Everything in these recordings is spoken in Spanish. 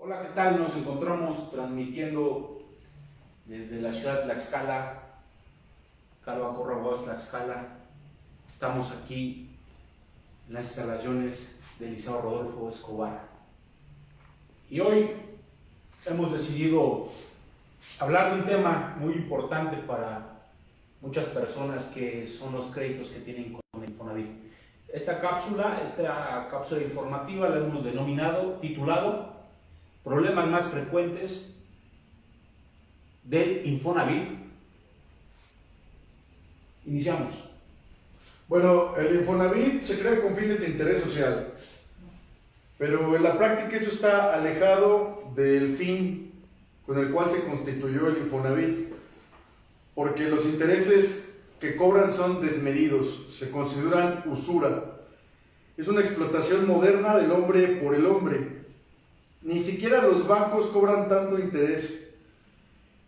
Hola, ¿qué tal? Nos encontramos transmitiendo desde la ciudad de Tlaxcala, Calva-Corraguas, Tlaxcala. Estamos aquí en las instalaciones del Liceo Rodolfo Escobar. Y hoy hemos decidido hablar de un tema muy importante para muchas personas, que son los créditos que tienen con el Infonavit. Esta cápsula informativa la hemos titulado Problemas más frecuentes del Infonavit. Iniciamos. Bueno, el Infonavit se crea con fines de interés social, pero en la práctica eso está alejado del fin con el cual se constituyó el Infonavit, porque los intereses que cobran son desmedidos, se consideran usura. Es una explotación moderna del hombre por el hombre. Ni siquiera los bancos cobran tanto interés.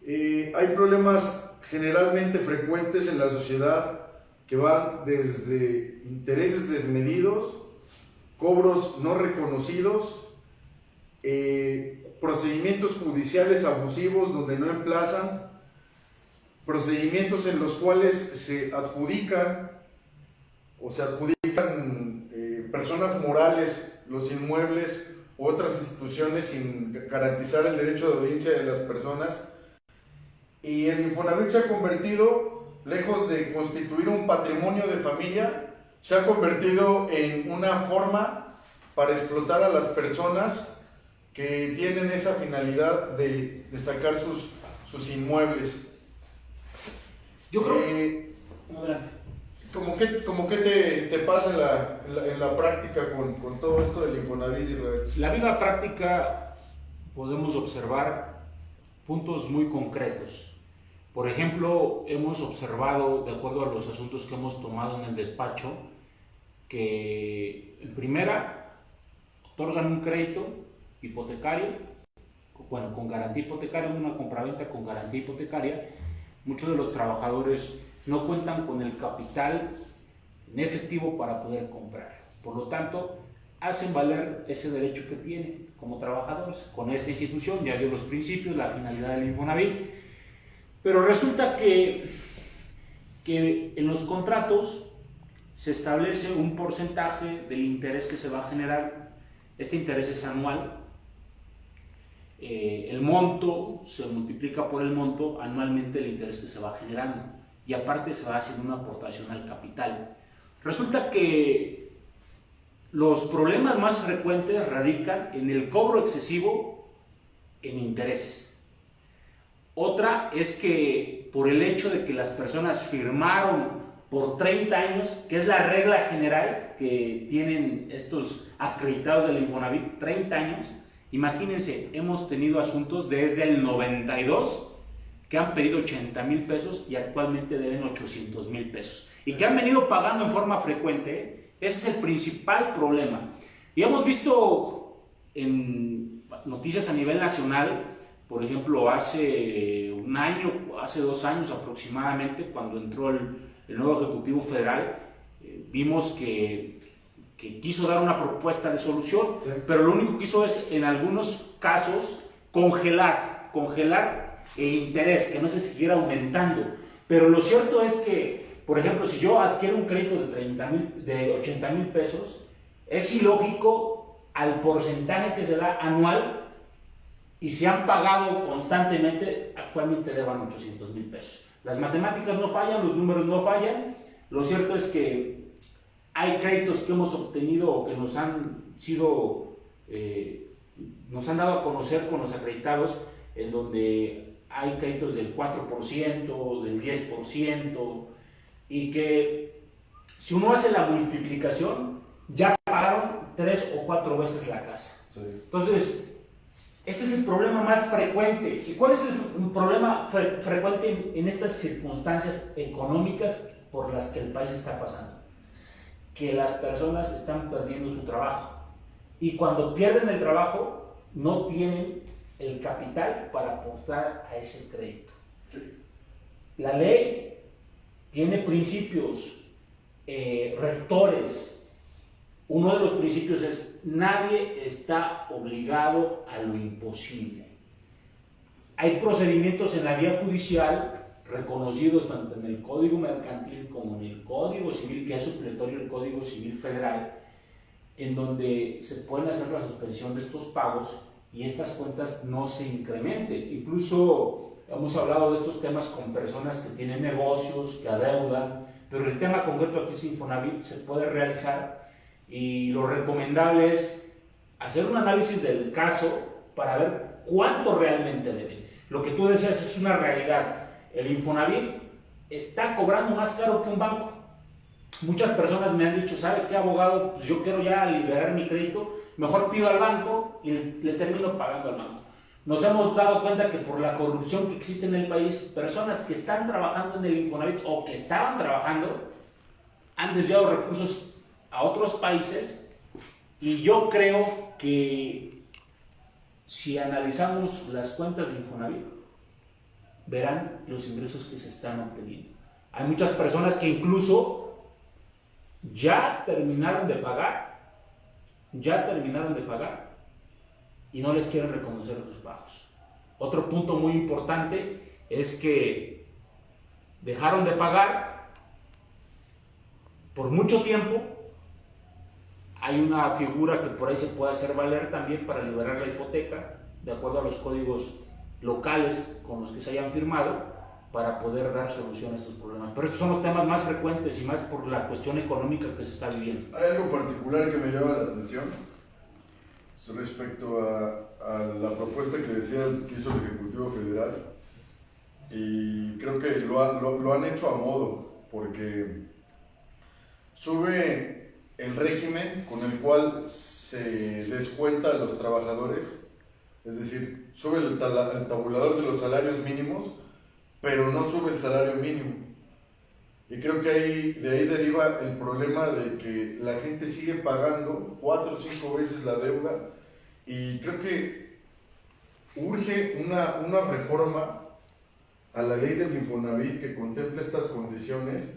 Hay problemas generalmente frecuentes en la sociedad que van desde intereses desmedidos, cobros no reconocidos, procedimientos judiciales abusivos donde no emplazan, procedimientos en los cuales se adjudican personas morales los inmuebles u otras instituciones sin garantizar el derecho de audiencia de las personas. Y el Infonavit se ha convertido, lejos de constituir un patrimonio de familia, se ha convertido en una forma para explotar a las personas que tienen esa finalidad de sacar sus inmuebles. Yo creo ¿Cómo que te pasa en la práctica con todo esto del Infonavit? La vida práctica podemos observar puntos muy concretos. Por ejemplo, hemos observado, de acuerdo a los asuntos que hemos tomado en el despacho, que en primera otorgan un crédito hipotecario, con garantía hipotecaria, una compraventa con garantía hipotecaria. Muchos de los trabajadores no cuentan con el capital en efectivo para poder comprar. Por lo tanto, hacen valer ese derecho que tienen como trabajadores con esta institución. Ya dio los principios, la finalidad del Infonavit. Pero resulta que en los contratos se establece un porcentaje del interés que se va a generar. Este interés es anual. El monto se multiplica por el monto anualmente el interés que se va generando, y aparte se va haciendo una aportación al capital. Resulta que los problemas más frecuentes radican en el cobro excesivo en intereses. Otra es que por el hecho de que las personas firmaron por 30 años, que es la regla general que tienen estos acreditados del Infonavit, 30 años. Imagínense, hemos tenido asuntos desde el 92 que han pedido 80,000 pesos y actualmente deben 800,000 pesos. Y que han venido pagando en forma frecuente. Ese es el principal problema. Y hemos visto en noticias a nivel nacional, por ejemplo, hace un año, hace 2 años aproximadamente, cuando entró el nuevo Ejecutivo Federal, vimos que quiso dar una propuesta de solución, sí, pero lo único que hizo es, en algunos casos, congelar el interés, que no se siguiera aumentando. Pero lo cierto es que, por ejemplo, si yo adquiero un crédito de 80,000 pesos, es ilógico al porcentaje que se da anual, y si han pagado constantemente, actualmente deban 800,000 pesos. Las matemáticas no fallan, los números no fallan. Lo cierto es que hay créditos que hemos obtenido o que nos han dado a conocer con los acreditados, en donde hay créditos del 4%, del 10%, y que si uno hace la multiplicación, ya pagaron 3 o 4 veces la casa. Sí. Entonces, este es el problema más frecuente. ¿Y cuál es el problema frecuente en estas circunstancias económicas por las que el país está pasando? Que las personas están perdiendo su trabajo, y cuando pierden el trabajo no tienen el capital para aportar a ese crédito. La ley tiene principios rectores Uno de los principios es: nadie está obligado a lo imposible. Hay procedimientos en la vía judicial reconocidos tanto en el Código Mercantil como en el Código Civil, que es supletorio del Código Civil Federal, en donde se pueden hacer la suspensión de estos pagos y estas cuentas no se incrementen. Incluso hemos hablado de estos temas con personas que tienen negocios, que adeudan, pero el tema concreto aquí es Infonavit, se puede realizar, y lo recomendable es hacer un análisis del caso para ver cuánto realmente deben. Lo que tú decías es una realidad. El Infonavit está cobrando más caro que un banco. Muchas personas me han dicho: ¿sabe qué, abogado? Pues yo quiero ya liberar mi crédito, mejor pido al banco y le termino pagando al banco. Nos hemos dado cuenta que por la corrupción que existe en el país, personas que están trabajando en el Infonavit o que estaban trabajando han desviado recursos a otros países, y yo creo que si analizamos las cuentas de Infonavit, verán los ingresos que se están obteniendo. Hay muchas personas que incluso ya terminaron de pagar y no les quieren reconocer los pagos. Otro punto muy importante es que dejaron de pagar por mucho tiempo. Hay una figura que por ahí se puede hacer valer también para liberar la hipoteca, de acuerdo a los códigos locales con los que se hayan firmado, para poder dar solución a estos problemas. Pero estos son los temas más frecuentes y más por la cuestión económica que se está viviendo. Hay algo particular que me llama la atención respecto a la propuesta que decías que hizo el Ejecutivo Federal, y creo que lo han hecho a modo, porque sube el régimen con el cual se descuenta a los trabajadores, es decir, sube el tabulador de los salarios mínimos, pero no sube el salario mínimo. Y creo que de ahí deriva el problema de que la gente sigue pagando 4 o 5 veces la deuda, y creo que urge una reforma a la ley del Infonavit que contemple estas condiciones,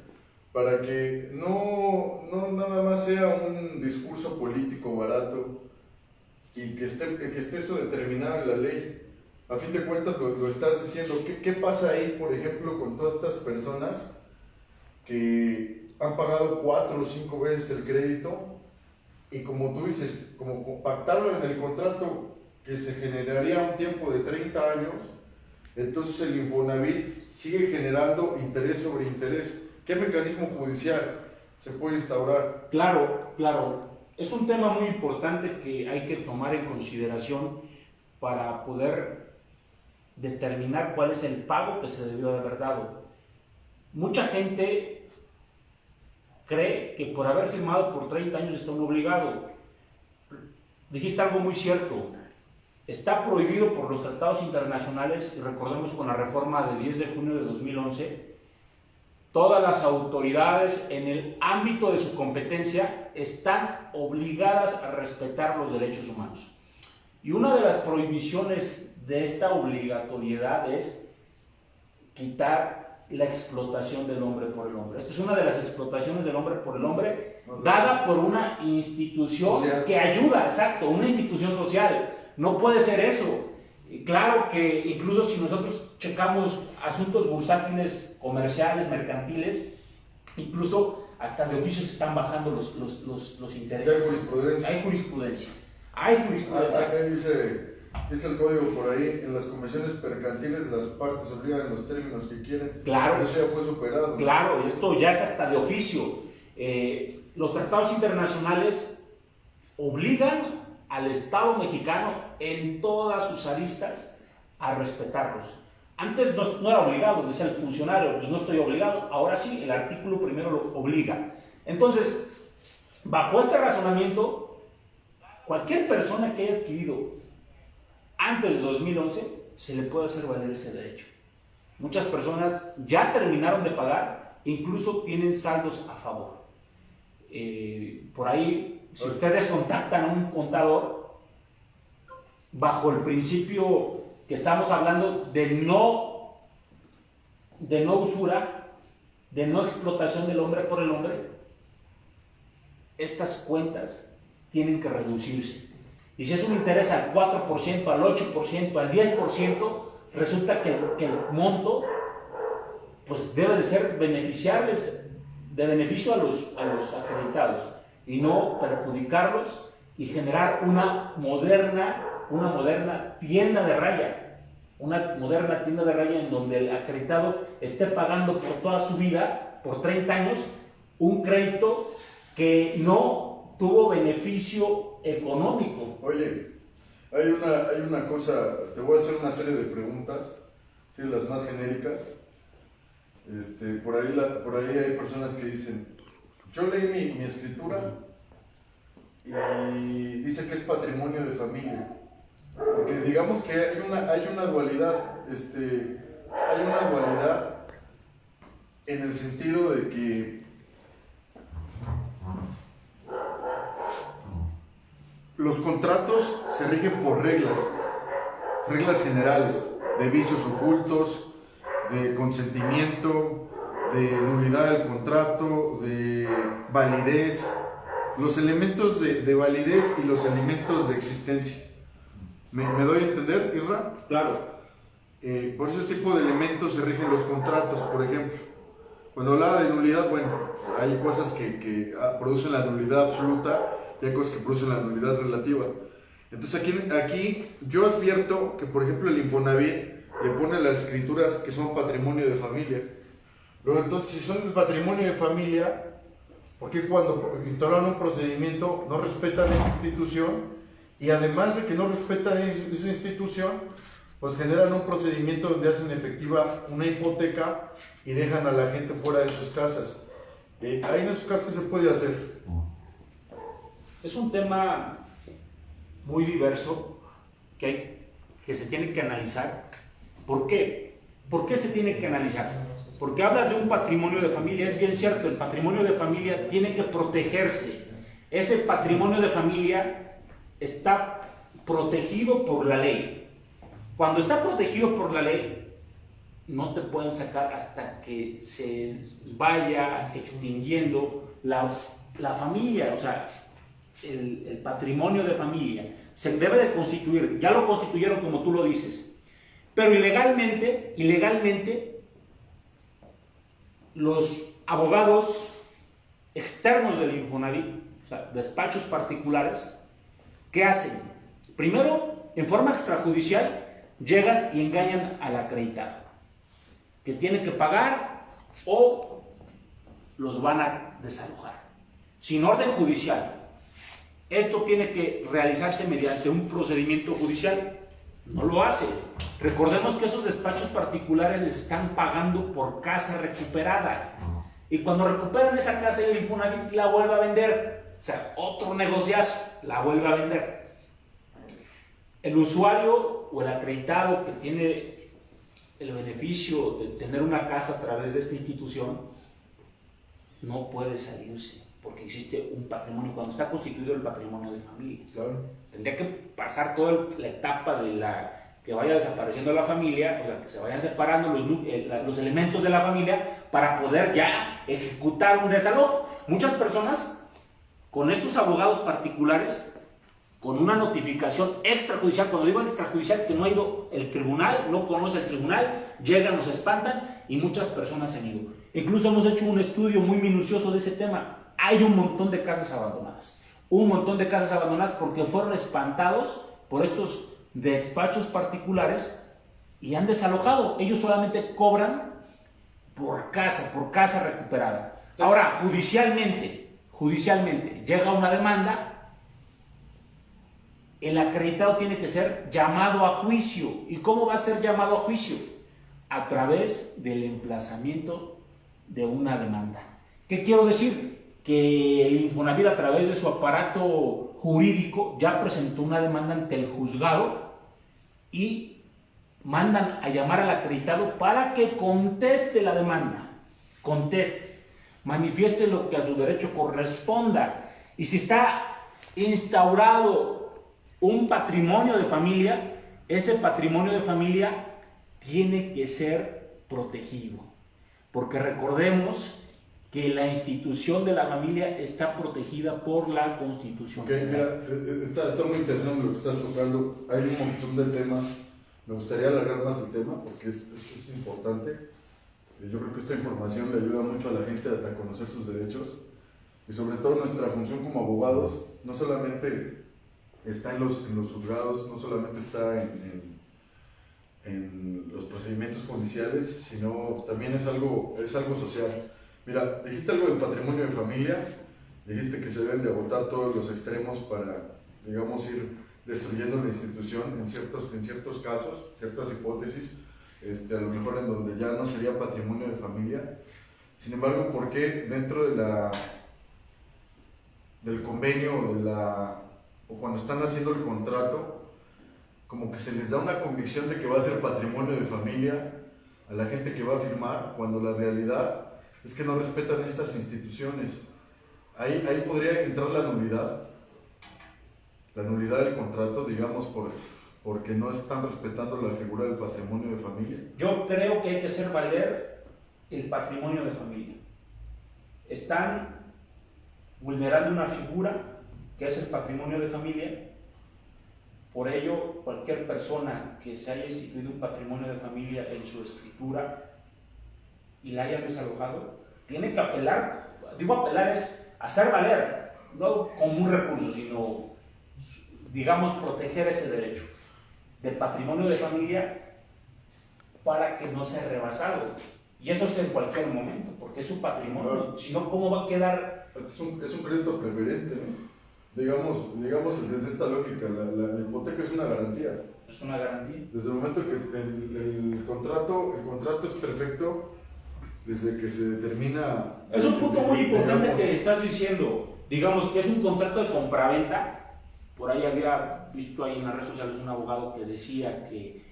para que no nada más sea un discurso político barato y que esté eso determinado en la ley. A fin de cuentas lo estás diciendo. ¿Qué pasa ahí, por ejemplo, con todas estas personas que han pagado 4 o 5 veces el crédito, y como tú dices, como pactaron en el contrato que se generaría un tiempo de 30 años, entonces el Infonavit sigue generando interés sobre interés? ¿Qué mecanismo judicial se puede instaurar? Claro. Es un tema muy importante que hay que tomar en consideración para poder determinar cuál es el pago que se debió de haber dado. Mucha gente cree que por haber firmado por 30 años está uno obligado. Dijiste algo muy cierto. Está prohibido por los tratados internacionales, y recordemos con la reforma del 10 de junio de 2011, todas las autoridades en el ámbito de su competencia están obligadas a respetar los derechos humanos. Y una de las prohibiciones de esta obligatoriedad es quitar la explotación del hombre por el hombre. Esta es una de las explotaciones del hombre por el hombre dada por una institución social que ayuda, una institución social. No puede ser eso. Claro que incluso si nosotros checamos asuntos bursátiles, comerciales, mercantiles, incluso hasta de oficio se están bajando los intereses. Hay jurisprudencia. Dice el código por ahí: en las convenciones mercantiles las partes obligan en los términos que quieren. Claro. Eso ya fue superado. Claro, esto ya es hasta de oficio. Los tratados internacionales obligan al Estado mexicano en todas sus aristas a respetarlos. Antes no era obligado, decía el funcionario: pues no estoy obligado. Ahora sí, el artículo primero lo obliga. Entonces, bajo este razonamiento, cualquier persona que haya adquirido antes de 2011 se le puede hacer valer ese derecho. Muchas personas ya terminaron de pagar, incluso tienen saldos a favor. Por ahí, si ustedes contactan a un contador, bajo el principio que estamos hablando de no usura, de no explotación del hombre por el hombre, estas cuentas tienen que reducirse. Y si es un interés al 4%, al 8%, al 10%, resulta que el monto pues debe de ser de beneficio a los acreditados y no perjudicarlos y generar una moderna tienda de raya, en donde el acreditado esté pagando por toda su vida, por 30 años, un crédito que no tuvo beneficio económico. Oye, hay una cosa, te voy a hacer una serie de preguntas, ¿sí? Las más genéricas. Por ahí hay personas que dicen, yo leí mi escritura y dice que es patrimonio de familia. Porque digamos que hay una dualidad, hay una dualidad en el sentido de que los contratos se rigen por reglas generales, de vicios ocultos, de consentimiento, de nulidad del contrato, de validez, los elementos de validez y los elementos de existencia. ¿Me doy a entender, Irra? Claro. Por ese tipo de elementos se rigen los contratos, por ejemplo. Cuando hablaba de nulidad, bueno, hay cosas que producen la nulidad absoluta y hay cosas que producen la nulidad relativa. Entonces aquí yo advierto que, por ejemplo, el Infonavit le pone las escrituras que son patrimonio de familia. Luego, entonces, si son patrimonio de familia, ¿por qué cuando instauran un procedimiento no respetan esa institución? Y además de que no respetan esa institución, pues generan un procedimiento donde hacen efectiva una hipoteca y dejan a la gente fuera de sus casas. Ahí en esos casos, ¿qué se puede hacer? Es un tema muy diverso que se tiene que analizar. ¿Por qué? ¿Por qué se tiene que analizar? Porque hablas de un patrimonio de familia, es bien cierto, el patrimonio de familia tiene que protegerse. Ese patrimonio de familia está protegido por la ley. Cuando está protegido por la ley, no te pueden sacar hasta que se vaya extinguiendo la familia, o sea, el patrimonio de familia. Se debe de constituir, ya lo constituyeron como tú lo dices. Pero ilegalmente, los abogados externos del Infonavit, o sea, despachos particulares, ¿qué hacen? Primero, en forma extrajudicial, llegan y engañan al acreditado, que tiene que pagar o los van a desalojar, sin orden judicial. Esto tiene que realizarse mediante un procedimiento judicial. No lo hace. Recordemos que esos despachos particulares les están pagando por casa recuperada. Y cuando recuperan esa casa, el Infonavit la vuelve a vender. O sea, otro negociazo, la vuelve a vender. El usuario o el acreditado que tiene el beneficio de tener una casa a través de esta institución no puede salirse, porque existe un patrimonio. Cuando está constituido el patrimonio de familia, Claro. Tendría que pasar toda la etapa de que vaya desapareciendo la familia, o sea, que se vayan separando los elementos de la familia para poder ya ejecutar un desalojo. Muchas personas, con estos abogados particulares, con una notificación extrajudicial, cuando digo extrajudicial, que no ha ido el tribunal, no conoce el tribunal, llegan, nos espantan y muchas personas se han ido. Incluso hemos hecho un estudio muy minucioso de ese tema. Hay un montón de casas abandonadas. Un montón de casas abandonadas porque fueron espantados por estos despachos particulares y han desalojado. Ellos solamente cobran por casa recuperada. Ahora, judicialmente, llega una demanda, el acreditado tiene que ser llamado a juicio. ¿Y cómo va a ser llamado a juicio? A través del emplazamiento de una demanda. ¿Qué quiero decir? Que el Infonavit, a través de su aparato jurídico, ya presentó una demanda ante el juzgado y mandan a llamar al acreditado para que conteste la demanda, manifieste lo que a su derecho corresponda. Y si está instaurado un patrimonio de familia, ese patrimonio de familia tiene que ser protegido, porque recordemos que la institución de la familia está protegida por la Constitución. Ok, mira, está muy interesante lo que estás tocando. Hay un montón de temas. Me gustaría alargar más el tema porque es importante. Yo creo que esta información le ayuda mucho a la gente a conocer sus derechos y sobre todo nuestra función como abogados no solamente está en los juzgados, no solamente está en los procedimientos judiciales, sino también es algo social. Mira, dijiste algo del patrimonio de familia, dijiste que se deben de agotar todos los extremos para, digamos, ir destruyendo la institución en ciertos casos, ciertas hipótesis, a lo mejor en donde ya no sería patrimonio de familia. Sin embargo, ¿por qué dentro del convenio o cuando están haciendo el contrato, como que se les da una convicción de que va a ser patrimonio de familia a la gente que va a firmar, cuando la realidad es que no respetan estas instituciones? Ahí podría entrar la nulidad del contrato, digamos, porque no están respetando la figura del patrimonio de familia. Yo creo que hay que hacer valer el patrimonio de familia. Están vulnerando una figura que es el patrimonio de familia. Por ello, cualquier persona que se haya instituido un patrimonio de familia en su escritura y la haya desalojado, tiene que apelar. Digo apelar es hacer valer, no como un recurso, sino, digamos, proteger ese derecho del patrimonio de familia para que no sea rebasado. Y eso es en cualquier momento, porque es su patrimonio. Claro. Si no, ¿cómo va a quedar? Es un crédito preferente, ¿no? Digamos desde esta lógica, la hipoteca es una garantía. Es una garantía. Desde el momento que el contrato es perfecto, desde que se determina... Es un punto muy importante, digamos, que estás diciendo. Digamos que es un contrato de compraventa. Por ahí había visto ahí en las redes sociales un abogado que decía que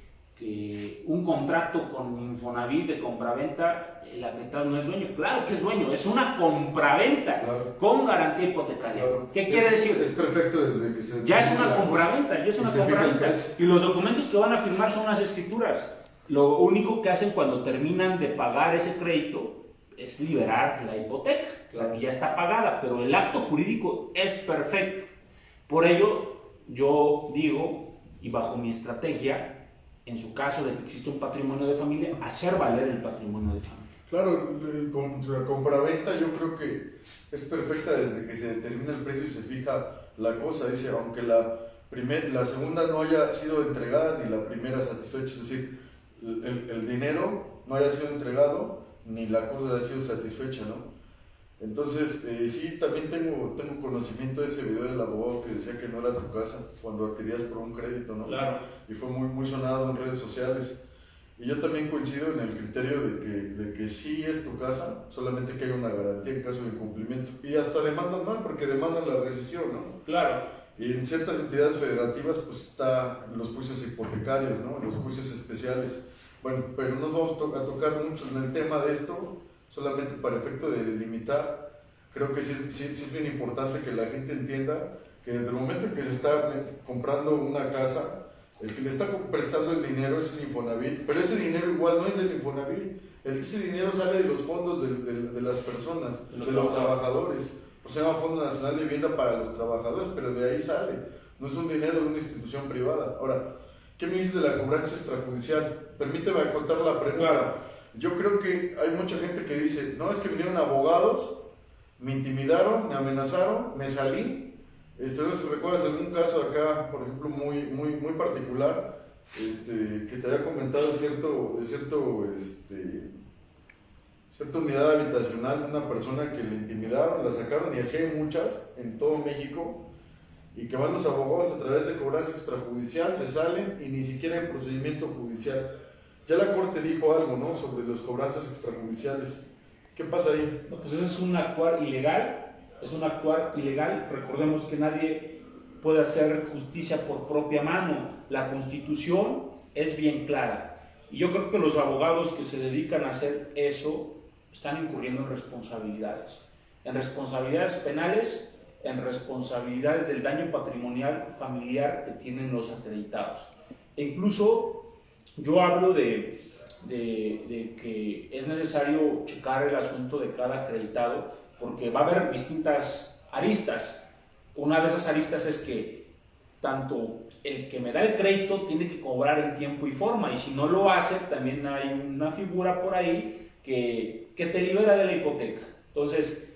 un contrato con Infonavit de compraventa, el afectado no es dueño. Claro que es dueño, es una compraventa, claro, con garantía hipotecaria. Claro. ¿Qué quiere decir? Es perfecto desde que se... Ya es una compraventa, ya es una compraventa. Y los documentos que van a firmar son las escrituras. Lo único que hacen cuando terminan de pagar ese crédito es liberar la hipoteca, claro, o sea, que ya está pagada, pero el acto jurídico es perfecto. Por ello, yo digo, y bajo mi estrategia, en su caso de que existe un patrimonio de familia, hacer valer el patrimonio de familia. Claro, la compraventa yo creo que es perfecta desde que se determina el precio y se fija la cosa. Dice, aunque la segunda no haya sido entregada ni la primera satisfecha, es decir, el dinero no haya sido entregado ni la cosa haya sido satisfecha, ¿no? Entonces, sí, también tengo conocimiento de ese video del abogado que decía que no era tu casa cuando adquirías por un crédito, ¿no? Claro. Y fue muy sonado en redes sociales. Y yo también coincido en el criterio de que sí es tu casa, solamente que haya una garantía en caso de incumplimiento. Y hasta demandan mal, porque demandan la rescisión, ¿no? Claro. Y en ciertas entidades federativas, pues está los juicios hipotecarios, ¿no? Los juicios especiales. Bueno, pero no nos vamos a tocar mucho en el tema de esto, solamente para efecto de delimitar. Creo que sí es bien importante que la gente entienda que desde el momento en que se está comprando una casa, el que le está prestando el dinero es el Infonavit, pero ese dinero igual no es del Infonavit, ese dinero sale de los fondos de las personas, de los trabajadores. O sea, Fondo Nacional de Vivienda para los trabajadores, pero de ahí sale, no es un dinero de una institución privada. Ahora, ¿qué me dices de la cobranza extrajudicial? Permíteme acotar la pregunta. Claro. Yo creo que hay mucha gente que dice, no, es que vinieron abogados, me intimidaron, me amenazaron, me salí. No sé si recuerdas algún caso acá, por ejemplo, muy particular, que te había comentado cierta unidad habitacional, una persona que le intimidaron, la sacaron, y así hay muchas en todo México, y que van los abogados a través de cobranza extrajudicial, se salen y ni siquiera hay procedimiento judicial. Ya la Corte dijo algo, ¿no?, sobre las cobranzas extrajudiciales. ¿Qué pasa ahí? No, pues eso es un actuar ilegal. Es un actuar ilegal. Recordemos que nadie puede hacer justicia por propia mano. La Constitución es bien clara. Y yo creo que los abogados que se dedican a hacer eso están incurriendo en responsabilidades penales, en responsabilidades del daño patrimonial familiar que tienen los acreditados. E incluso yo hablo de de que es necesario checar el asunto de cada acreditado, porque va a haber distintas aristas. Una de esas aristas es que tanto el que me da el crédito tiene que cobrar en tiempo y forma, y si no lo hace, también hay una figura por ahí que te libera de la hipoteca. Entonces,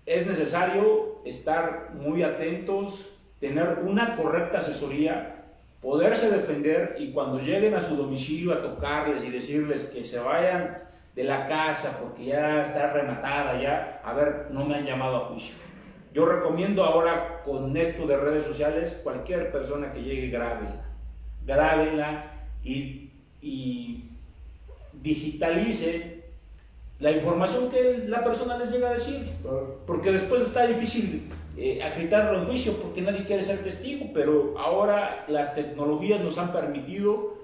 es necesario estar muy atentos, tener una correcta asesoría, poderse defender, y cuando lleguen a su domicilio a tocarles y decirles que se vayan de la casa porque ya está rematada, ya, a ver, no me han llamado a juicio. Yo recomiendo ahora, con esto de redes sociales, cualquier persona que llegue, grábenla y digitalice la información que la persona les llega a decir, porque después está difícil acreditarlo en juicio porque nadie quiere ser testigo, pero ahora las tecnologías nos han permitido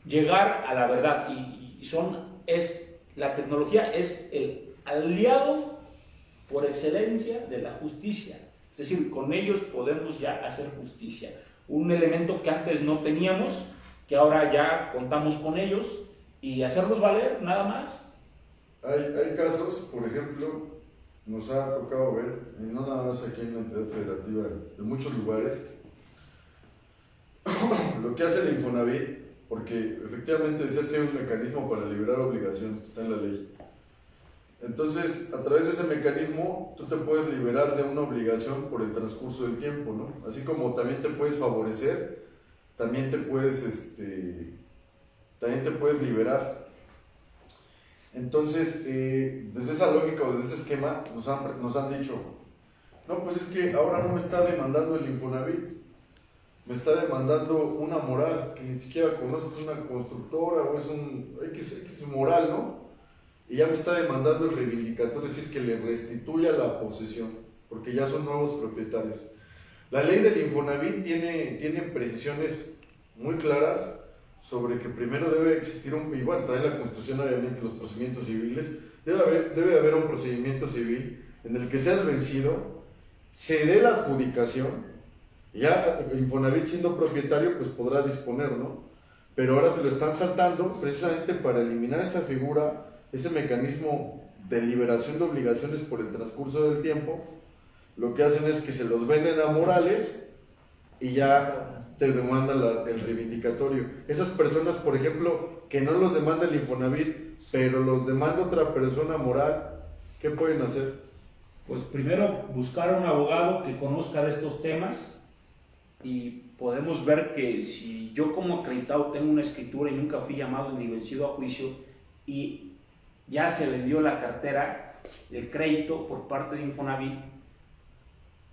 llegar a la verdad, la tecnología es el aliado por excelencia de la justicia. Es decir, con ellos podemos ya hacer justicia. Un elemento que antes no teníamos, que ahora ya contamos con ellos, y hacerlos valer, nada más. Hay casos, por ejemplo, nos ha tocado ver, y no nada más aquí en la entidad federativa, en muchos lugares, lo que hace el Infonavit, porque efectivamente decías que hay un mecanismo para liberar obligaciones que está en la ley. Entonces, a través de ese mecanismo, tú te puedes liberar de una obligación por el transcurso del tiempo, ¿no? Así como también te puedes favorecer, también te puedes liberar. Entonces, desde esa lógica o desde ese esquema, nos han dicho, no, pues es que ahora no me está demandando el Infonavit, me está demandando una moral, que ni siquiera conozco, es una constructora o es un X moral, ¿no? Y ya me está demandando el reivindicatorio, es decir, que le restituya la posesión, porque ya son nuevos propietarios. La ley del Infonavit tiene precisiones muy claras sobre que primero debe existir igual trae la Constitución obviamente los procedimientos civiles, debe haber un procedimiento civil en el que seas vencido, se dé la adjudicación, ya Infonavit siendo propietario pues podrá disponer, ¿no? Pero ahora se lo están saltando precisamente para eliminar esa figura, ese mecanismo de liberación de obligaciones por el transcurso del tiempo. Lo que hacen es que se los venden a morales y ya te demanda el reivindicatorio. Esas personas, por ejemplo, que no los demanda el Infonavit, pero los demanda otra persona moral, ¿qué pueden hacer? Pues primero buscar a un abogado que conozca de estos temas, y podemos ver que si yo como acreditado tengo una escritura y nunca fui llamado ni vencido a juicio, y ya se vendió la cartera, el crédito por parte de Infonavit,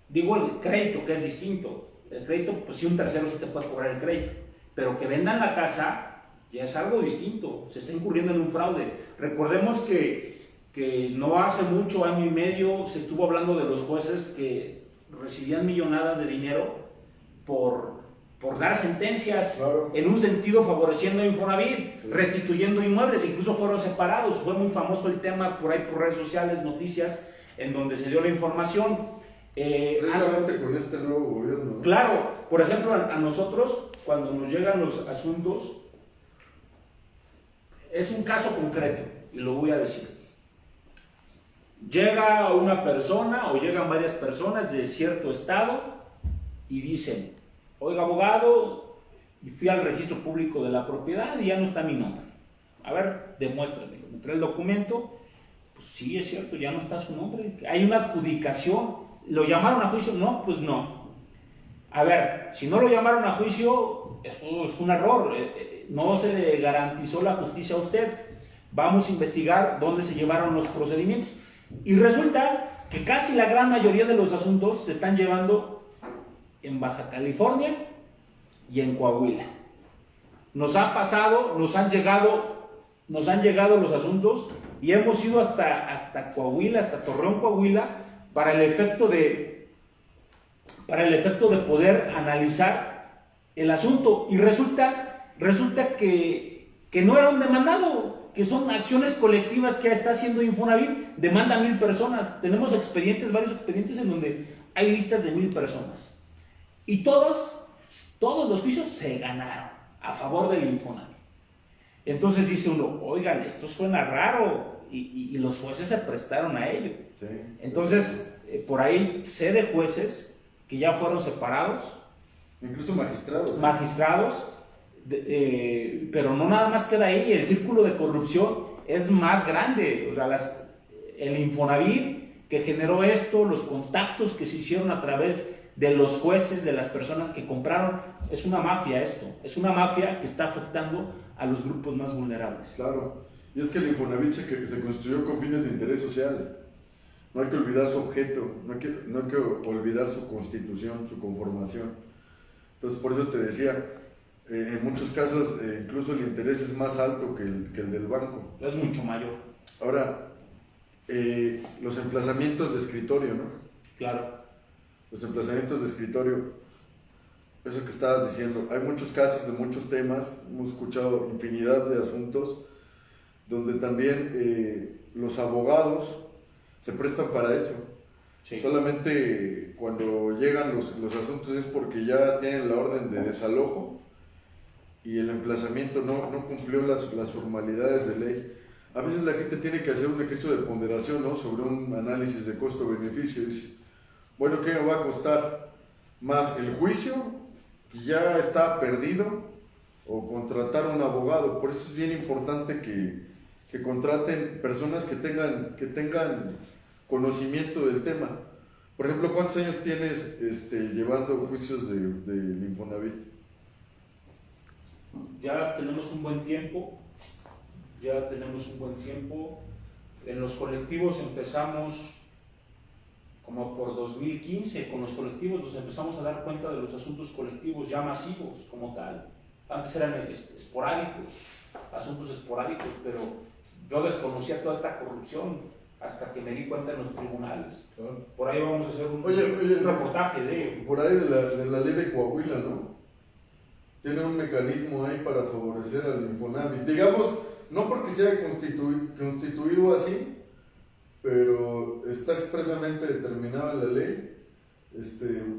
digo el crédito que es distinto. El crédito, pues si un tercero sí te puede cobrar el crédito, pero que vendan la casa ya es algo distinto, se está incurriendo en un fraude. Recordemos que no hace mucho, año y medio, se estuvo hablando de los jueces que recibían millonadas de dinero por dar sentencias, claro, en un sentido favoreciendo a Infonavit, sí, restituyendo inmuebles, incluso fueron separados. Fue muy famoso el tema por ahí por redes sociales, noticias, en donde se dio la información. Precisamente con este nuevo gobierno, ¿no? Claro, por ejemplo, a nosotros, cuando nos llegan los asuntos, es un caso concreto, y lo voy a decir. Llega una persona o llegan varias personas de cierto estado y dicen, oiga abogado, fui al registro público de la propiedad y ya no está mi nombre. A ver, demuéstrame. Me trae el documento, pues sí, es cierto, ya no está su nombre. Hay una adjudicación. ¿Lo llamaron a juicio? No, pues no. A ver, si no lo llamaron a juicio, eso es un error. No se le garantizó la justicia a usted. Vamos a investigar dónde se llevaron los procedimientos. Y resulta que casi la gran mayoría de los asuntos se están llevando en Baja California y en Coahuila. Nos ha pasado, nos han llegado los asuntos y hemos ido hasta Coahuila, hasta Torreón, Coahuila, para el efecto de poder analizar el asunto, y resulta que no era un demandado, que son acciones colectivas que está haciendo Infonavit, demanda a 1,000 personas. Tenemos varios expedientes en donde hay listas de 1,000 personas, y todos los juicios se ganaron a favor del Infonavit. Entonces dice uno, oigan, esto suena raro, y los jueces se prestaron a ello. Sí. Entonces, por ahí sé de jueces que ya fueron separados. Incluso magistrados. Magistrados, pero no nada más queda ahí, el círculo de corrupción es más grande. O sea, el Infonavit que generó esto, los contactos que se hicieron a través de los jueces, de las personas que compraron, es una mafia esto, es una mafia que está afectando a los grupos más vulnerables. Claro, y es que el Infonavit se construyó con fines de interés social. No hay que olvidar su objeto, no hay que olvidar su constitución, su conformación. Entonces, por eso te decía, en muchos casos incluso el interés es más alto que el del banco. Es mucho mayor. Ahora, los emplazamientos de escritorio, ¿no? Claro. Los emplazamientos de escritorio, eso que estabas diciendo, hay muchos casos de muchos temas, hemos escuchado infinidad de asuntos donde también los abogados se prestan para eso. Sí. Solamente cuando llegan los asuntos es porque ya tienen la orden de desalojo y el emplazamiento no cumplió las formalidades de ley. A veces la gente tiene que hacer un ejercicio de ponderación, ¿no? Sobre un análisis de costo-beneficio. Dice, bueno, ¿qué me va a costar más el juicio, que ya está perdido, o contratar a un abogado? Por eso es bien importante que contraten personas que tengan conocimiento del tema. Por ejemplo, ¿cuántos años tienes llevando juicios del Infonavit? Ya tenemos un buen tiempo. En los colectivos empezamos como por 2015, con los colectivos nos empezamos a dar cuenta de los asuntos colectivos ya masivos como tal. Antes eran esporádicos, asuntos esporádicos, pero yo desconocía toda esta corrupción hasta que me di cuenta en los tribunales. Claro. Por ahí vamos a hacer un reportaje de... Por ahí de la ley de Coahuila, ¿no? Tiene un mecanismo ahí para favorecer al Infonavit. Digamos, no porque sea constituido así, pero está expresamente determinado en la ley.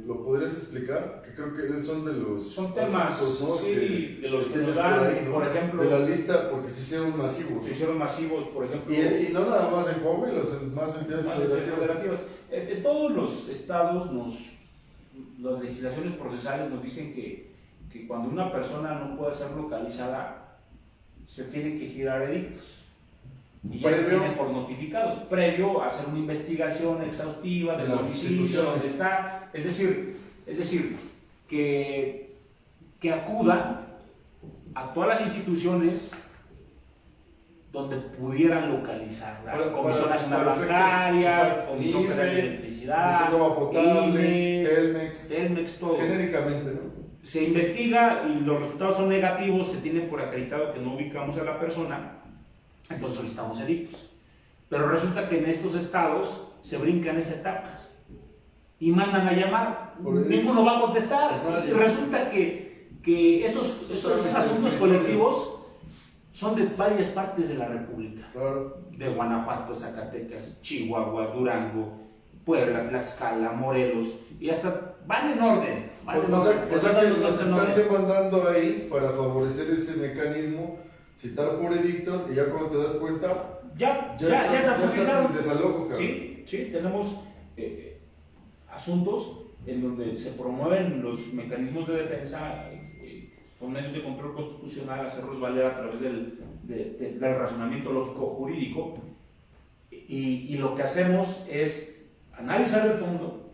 ¿Lo podrías explicar? Que creo que son de los... Son temas, ¿no? Sí, de los que nos dan, por ahí, ¿no? por ejemplo... De la lista, porque se hicieron masivos. Se hicieron masivos, por ejemplo... Y no nada más en Coahuila, más entidades federativas. En todos los estados, las legislaciones procesales nos dicen que cuando una persona no puede ser localizada, se tiene que girar edictos. Y ya se vienen por notificados, previo a hacer una investigación exhaustiva del domicilio, donde está. Es decir, que acuda a todas las instituciones donde pudieran localizarla. Comisión Nacional Bancaria, Comisión Federal de Electricidad, Agua Potable, Telmex, todo. Genéricamente, ¿no? Se investiga y los resultados son negativos, se tiene por acreditado que no ubicamos a la persona, entonces solicitamos edictos. Pero resulta que en estos estados se brincan esa etapa y mandan a llamar, ninguno va a contestar. Y resulta que esos asuntos colectivos son de varias partes de la República. Claro. De Guanajuato, Zacatecas, Chihuahua, Durango, Puebla, Tlaxcala, Morelos, y hasta van en orden. O sea que nos están demandando ahí para favorecer ese mecanismo, citar por edictos, y ya cuando te das cuenta, ya estás en desalojo, cabrón. Sí, tenemos asuntos en donde se promueven los mecanismos de defensa, son medios de control constitucional, hacerlos valer a través del razonamiento lógico jurídico, y lo que hacemos es analizar el fondo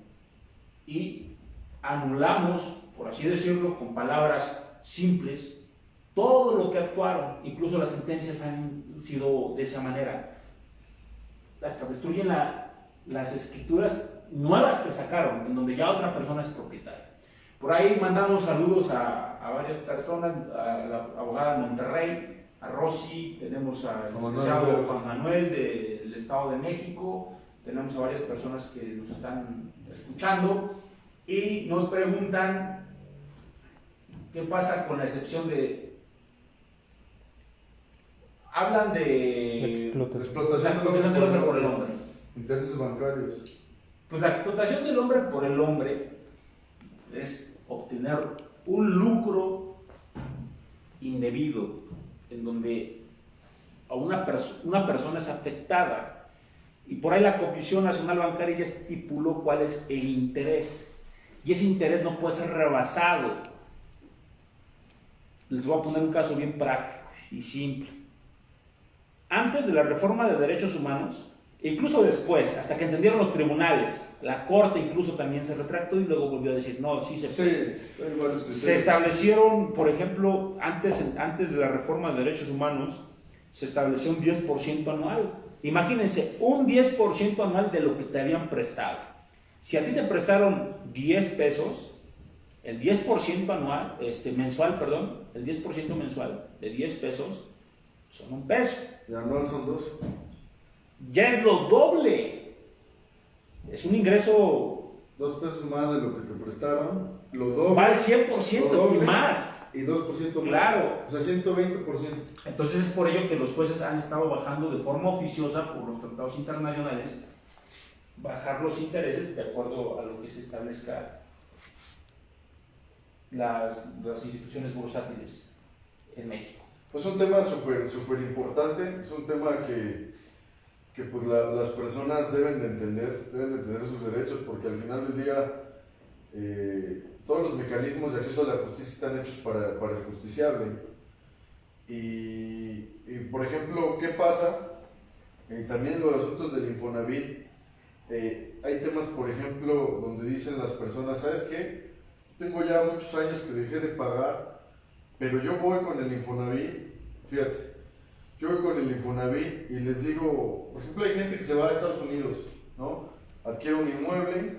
y anulamos, por así decirlo, con palabras simples, todo lo que actuaron. Incluso las sentencias han sido de esa manera. Hasta destruyen las escrituras nuevas que sacaron, en donde ya otra persona es propietaria. Por ahí mandamos saludos a varias personas, a la abogada de Monterrey, a Rosy, tenemos al licenciado Juan Manuel del Estado de México, tenemos a varias personas que nos están escuchando y nos preguntan qué pasa con la excepción de... Hablan de explotación del hombre por el hombre. Intereses bancarios. Pues la explotación del hombre por el hombre es obtener un lucro indebido en donde a una persona es afectada y por ahí la Comisión Nacional Bancaria ya estipuló cuál es el interés y ese interés no puede ser rebasado. Les voy a poner un caso bien práctico y simple. Antes de la reforma de derechos humanos, e incluso después, hasta que entendieron los tribunales, la Corte incluso también se retractó y luego volvió a decir, no, sí se puede. Se establecieron, por ejemplo, antes de la reforma de derechos humanos, se estableció un 10% anual. Imagínense, un 10% anual de lo que te habían prestado. Si a ti te prestaron 10 pesos, el 10% anual, mensual, perdón, el 10% mensual de 10 pesos son un peso. Y anual son 2. Ya es lo doble. Es un ingreso. 2 pesos más de lo que te prestaron, lo doble. Va al 100% y más. Y 2% más. Claro. O sea, 120%. Entonces es por ello que los jueces han estado bajando de forma oficiosa por los tratados internacionales, bajar los intereses de acuerdo a lo que se establezca las instituciones bursátiles en México. Pues un tema súper importante, es un tema que pues las personas deben de entender sus derechos, porque al final del día todos los mecanismos de acceso a la justicia están hechos para el justiciable. Y por ejemplo, ¿qué pasa? También en los asuntos del Infonavit, hay temas, por ejemplo, donde dicen las personas, ¿sabes qué? Tengo ya muchos años que dejé de pagar, pero yo voy con el Infonavit, fíjate, yo voy con el Infonavit y les digo, por ejemplo, hay gente que se va a Estados Unidos, ¿no? Adquiere un inmueble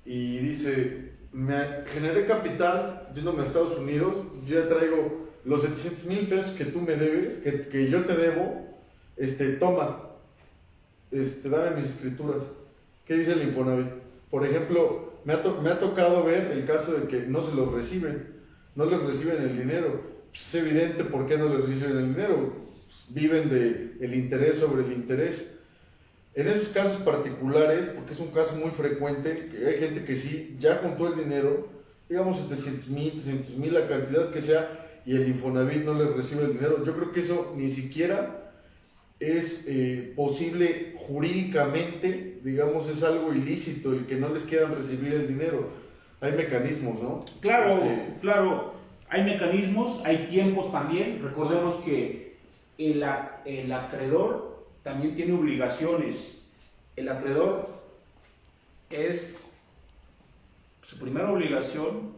y dice, me generé capital yéndome a Estados Unidos, yo ya traigo los 700,000 pesos que tú me debes, que yo te debo, toma, dame mis escrituras. ¿Qué dice el Infonavit? Por ejemplo, me ha tocado ver el caso de que no se lo reciben, no les reciben el dinero. Pues es evidente por qué no les reciben el dinero. Viven del interés sobre el interés. En esos casos particulares, porque es un caso muy frecuente, que hay gente que sí, ya juntó el dinero, digamos 700,000, 300,000, la cantidad que sea, y el Infonavit no les recibe el dinero. Yo creo que eso ni siquiera es posible jurídicamente, digamos, es algo ilícito el que no les quieran recibir el dinero. Hay mecanismos, ¿no? Claro, claro, hay mecanismos, hay tiempos también. Recordemos que el acreedor también tiene obligaciones. El acreedor su primera obligación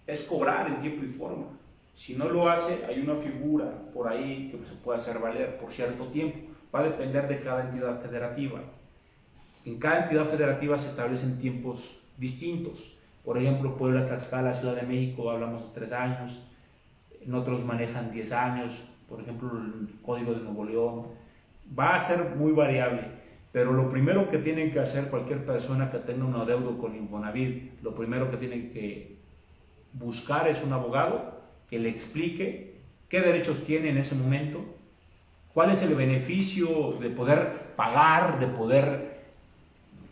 es cobrar en tiempo y forma. Si no lo hace, hay una figura por ahí que se puede hacer valer por cierto tiempo. Va a depender de cada entidad federativa. En cada entidad federativa se establecen tiempos distintos. Por ejemplo, Puebla, Tlaxcala, Ciudad de México, hablamos de 3 años. En otros manejan 10 años. Por ejemplo, el Código de Nuevo León. Va a ser muy variable. Pero lo primero que tienen que hacer cualquier persona que tenga un adeudo con Infonavit, lo primero que tienen que buscar es un abogado que le explique qué derechos tiene en ese momento, cuál es el beneficio de poder pagar, de poder,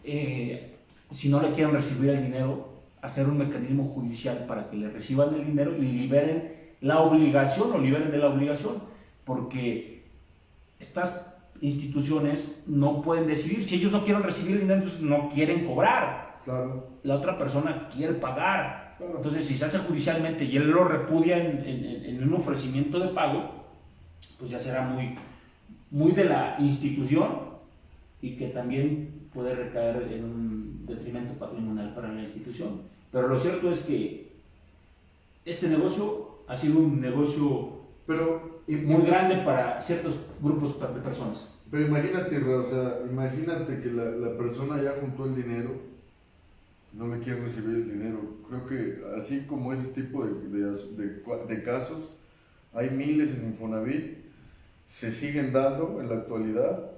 si no le quieren recibir el dinero, hacer un mecanismo judicial para que le reciban el dinero y liberen la obligación o liberen de la obligación, porque estas instituciones no pueden decidir. Si ellos no quieren recibir el dinero, entonces no quieren cobrar. Claro. La otra persona quiere pagar. Claro. Entonces, si se hace judicialmente y él lo repudia en un ofrecimiento de pago, pues ya será muy de la institución y que también puede recaer en un detrimento patrimonial para la institución. Pero lo cierto es que este negocio ha sido un negocio muy grande para ciertos grupos de personas. Pero imagínate, o sea, imagínate que la persona ya juntó el dinero, no le quiere recibir el dinero. Creo que así como ese tipo de casos, hay miles en Infonavit, se siguen dando en la actualidad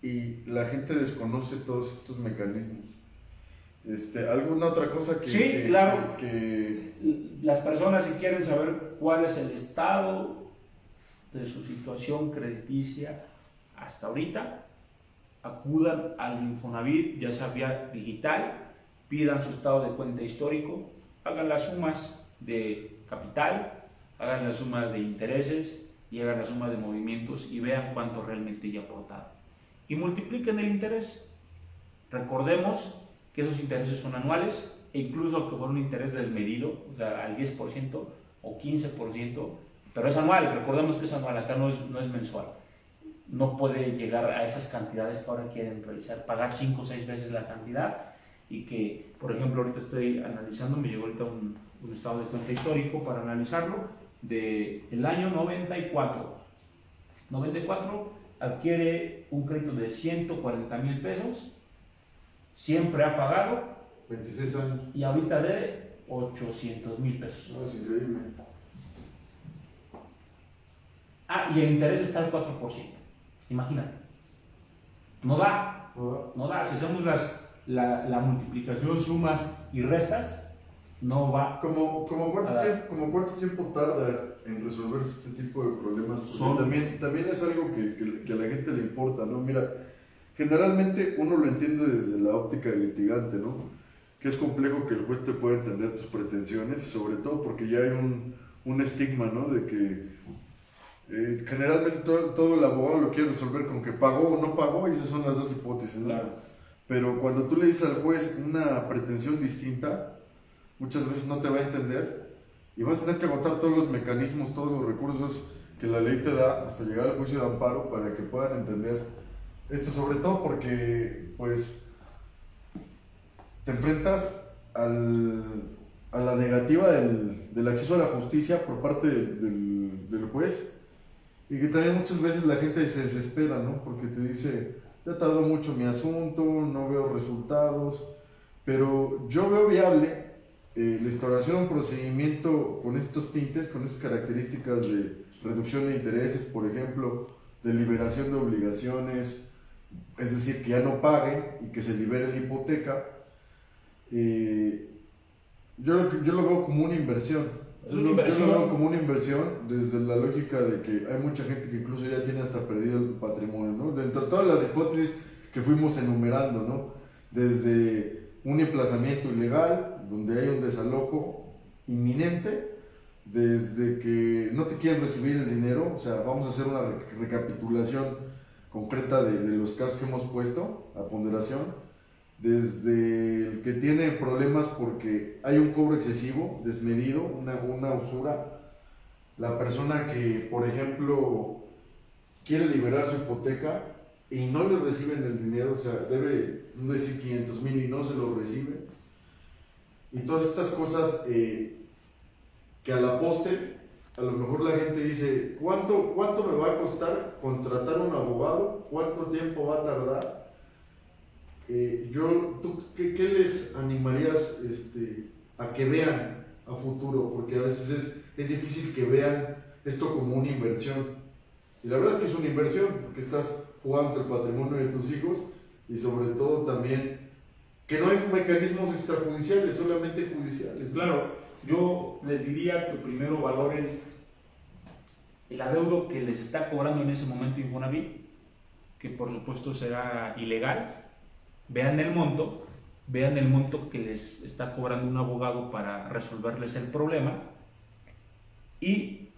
y la gente desconoce todos estos mecanismos. ¿Alguna otra cosa que...? Sí, claro. Las personas, si quieren saber cuál es el estado de su situación crediticia hasta ahorita, acudan al Infonavit, ya sea vía digital, pidan su estado de cuenta histórico, hagan las sumas de capital, hagan la suma de intereses y hagan la suma de movimientos y vean cuánto realmente ya aportaron. Y multipliquen el interés. Recordemos que esos intereses son anuales e incluso que fuera un interés desmedido, o sea, al 10% o 15%, pero es anual. Recordemos que es anual, acá no es mensual. No puede llegar a esas cantidades que ahora quieren realizar, pagar 5 o 6 veces la cantidad y que, por ejemplo, ahorita estoy analizando, me llegó ahorita un estado de cuenta histórico para analizarlo, del año 94. 94 adquiere un crédito de 140,000 pesos, siempre ha pagado 26 años. Y ahorita de 800,000 pesos. No, es increíble. Y el interés está al 4%. Imagínate. No da. Si hacemos la multiplicación, sumas y restas, no va. ¿Como cuánto tiempo tarda en resolverse este tipo de problemas? Porque también es algo que a la gente le importa, ¿no? Mira, generalmente uno lo entiende desde la óptica del litigante, ¿no? Que es complejo que el juez te pueda entender tus pretensiones, sobre todo porque ya hay un estigma, ¿no? De que generalmente todo el abogado lo quiere resolver con que pagó o no pagó, y esas son las dos hipótesis, ¿no? Claro. Pero cuando tú le dices al juez una pretensión distinta, muchas veces no te va a entender y vas a tener que agotar todos los mecanismos, todos los recursos que la ley te da hasta llegar al juicio de amparo para que puedan entender esto, sobre todo porque pues te enfrentas a la negativa del acceso a la justicia por parte del juez, y que también muchas veces la gente se desespera, ¿no? Porque te dice, ya tardó mucho mi asunto, no veo resultados, pero yo veo viable la instauración de un procedimiento con estos tintes, con estas características de reducción de intereses, por ejemplo, de liberación de obligaciones, es decir, que ya no pague y que se libere la hipoteca. Yo lo veo como una inversión. Yo lo veo como una inversión desde la lógica de que hay mucha gente que incluso ya tiene hasta perdido el patrimonio, ¿no? Dentro de todas las hipótesis que fuimos enumerando, ¿no? Desde un emplazamiento ilegal, donde hay un desalojo inminente, desde que no te quieren recibir el dinero, o sea, vamos a hacer una recapitulación concreta de los casos que hemos puesto a ponderación, desde el que tiene problemas porque hay un cobro excesivo, desmedido, una usura, la persona que, por ejemplo, quiere liberar su hipoteca y no le reciben el dinero, o sea, debe decir 500,000 y no se lo recibe, y todas estas cosas que a la postre, a lo mejor la gente dice, ¿cuánto me va a costar contratar un abogado? ¿Cuánto tiempo va a tardar? ¿Tú qué les animarías a que vean a futuro? Porque a veces es difícil que vean esto como una inversión. Y la verdad es que es una inversión, porque estás jugando el patrimonio de tus hijos, y sobre todo también que no hay mecanismos extrajudiciales, solamente judiciales. Claro, yo les diría que primero valoren el adeudo que les está cobrando en ese momento Infonavit, que por supuesto será ilegal. Vean el monto que les está cobrando un abogado para resolverles el problema, y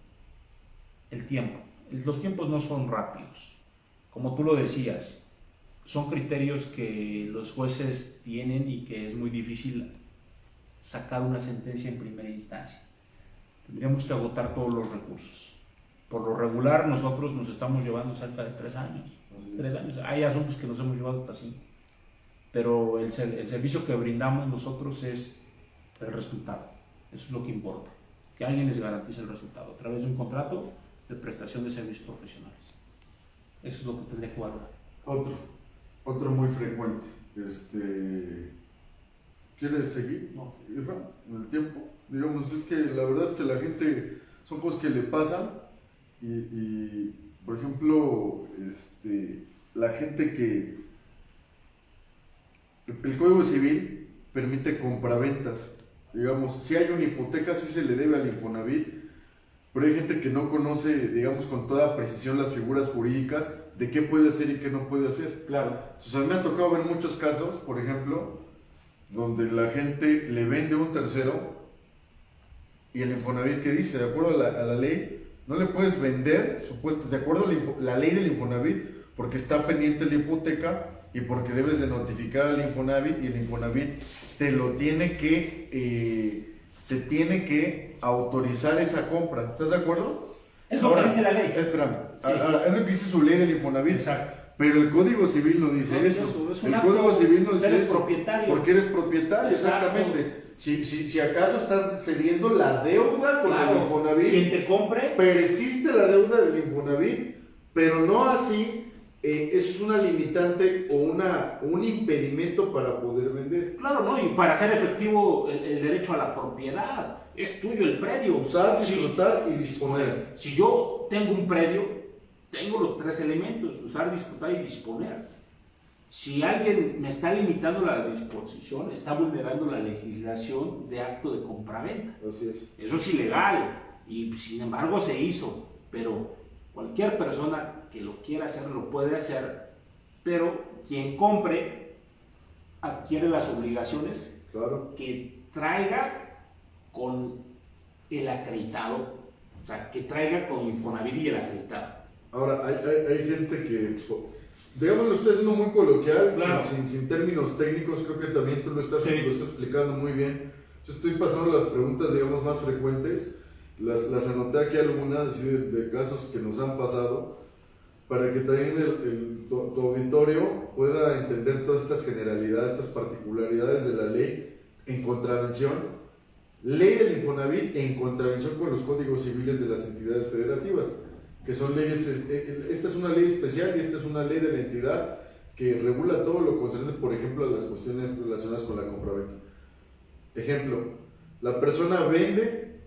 el tiempo. Los tiempos no son rápidos, como tú lo decías, son criterios que los jueces tienen y que es muy difícil sacar una sentencia en primera instancia. Tendríamos que agotar todos los recursos. Por lo regular nosotros nos estamos llevando cerca de 3 años. 3 años. Hay asuntos que nos hemos llevado hasta 5. Pero el servicio que brindamos nosotros es el resultado. Eso es lo que importa. Que alguien les garantice el resultado a través de un contrato de prestación de servicios profesionales. Eso es lo que tendría que valorar. Otro muy frecuente. ¿Quieres seguir? No. En el tiempo. Digamos, es que la verdad es que la gente, son cosas que le pasan y por ejemplo, la gente que... El Código Civil permite compraventas. Digamos, si hay una hipoteca, sí se le debe al Infonavit, pero hay gente que no conoce, digamos, con toda precisión las figuras jurídicas de qué puede hacer y qué no puede hacer. Claro. Entonces, a mí me ha tocado ver muchos casos, por ejemplo, donde la gente le vende a un tercero Y el Infonavit, ¿qué dice? De acuerdo a la ley, no le puedes vender, de acuerdo a la ley del Infonavit, porque está pendiente la hipoteca y porque debes de notificar al Infonavit, y el Infonavit te tiene que autorizar esa compra. ¿Estás de acuerdo? Es lo que dice la ley. Espérame. Sí. Ahora, es lo que dice su ley del Infonavit. Exacto. Pero el Código Civil no dice eso. El Código Civil no dice eso. Propietario. Porque eres propietario, exactamente. Si acaso estás cediendo la deuda con el Infonavit, quien te compre, persiste la deuda del Infonavit, pero no así, eso es una limitante o un impedimento para poder vender. Claro, ¿no? Y para hacer efectivo el derecho a la propiedad, es tuyo el predio. Usar, disfrutar y disponer. Si yo tengo un predio, tengo los 3 elementos: usar, disfrutar y disponer. Si alguien me está limitando la disposición, está vulnerando la legislación de acto de compraventa. Así es. Eso es ilegal y sin embargo se hizo, pero cualquier persona que lo quiera hacer lo puede hacer, pero quien compre adquiere las obligaciones que traiga con el acreditado, o sea, que traiga con Infonavit y el acreditado. Ahora, hay gente que, digamos, lo estoy haciendo muy coloquial, claro, sin términos técnicos, creo que también tú lo estás explicando muy bien. Yo estoy pasando las preguntas, digamos, más frecuentes, las anoté aquí algunas, así de casos que nos han pasado, para que también tu auditorio pueda entender todas estas generalidades, estas particularidades de la ley en contravención, ley del Infonavit en contravención con los códigos civiles de las entidades federativas, que son leyes. Esta es una ley especial y esta es una ley de la entidad que regula todo lo concerniente, por ejemplo, a las cuestiones relacionadas con la compraventa. Ejemplo, la persona vende